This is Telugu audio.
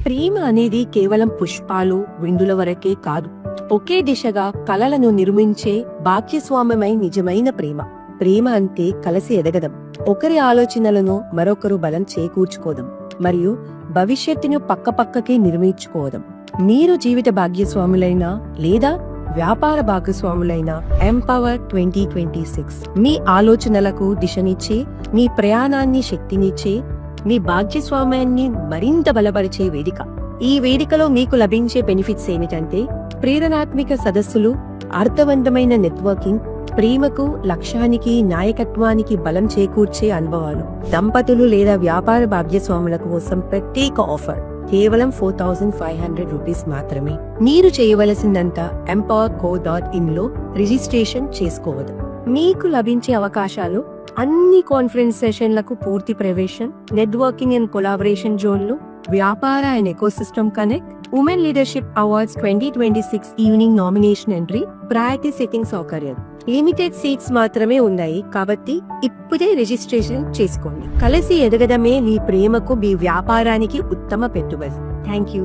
ప్రేమ అనేది కేవలం పుష్పాలు విందుల వరకే కాదు, ఒకే దిశగా కలలను నిర్మించే భాగ్యస్వామ్యమై నిజమైన ప్రేమ. ప్రేమ అంటే కలిసి ఎదగడం, ఒకరి ఆలోచనలను మరొకరు బలం చేకూర్చుకోవడం మరియు భవిష్యత్తును పక్కపక్కకే నిర్మించుకోవడం. మీరు జీవిత భాగ్యస్వాములైనా లేదా వ్యాపార భాగస్వాములైన ఎంపవర్ 2026 మీ ఆలోచనలకు దిశనిచ్చే, మీ ప్రయాణాన్ని శక్తినిచ్చే, మీ భాగ్యస్వామ్యాన్ని మరింత బలపరిచే వేదిక. ఈ వేదికలో మీకు లభించే బెనిఫిట్స్ ఏమిటంటే ప్రేరణాత్మక సదస్సులు, అర్థవంతమైన నెట్వర్కింగ్, ప్రేమకు, లక్ష్యానికి, నాయకత్వానికి బలం చేకూర్చే అనుభవాలు. దంపతులు లేదా వ్యాపార భాగ్యస్వాముల కోసం ప్రత్యేక ఆఫర్ కేవలం 4500 రూపీస్ మాత్రమే. మీరు చేయవలసిందంతా empowerco.in లో రిజిస్ట్రేషన్ చేసుకోవడం. మీకు లభించే అవకాశాలు: అన్ని కాన్ఫరెన్స్ సెషన్లకు పూర్తి ప్రవేశం, నెట్వర్కింగ్ అండ్ కొలాబరేషన్ జోన్లు, వ్యాపార and ecosystem connect, women leadership awards 2026 evening nomination entry, priority setting సౌకర్యం. లిమిటెడ్ సీట్స్ మాత్రమే ఉన్నాయి కాబట్టి ఇప్పుడే రిజిస్ట్రేషన్ చేసుకోండి. కలిసి ఎదగడమే మీ ప్రేమకు, మీ వ్యాపారానికి ఉత్తమ పెట్టుబడి. Thank you.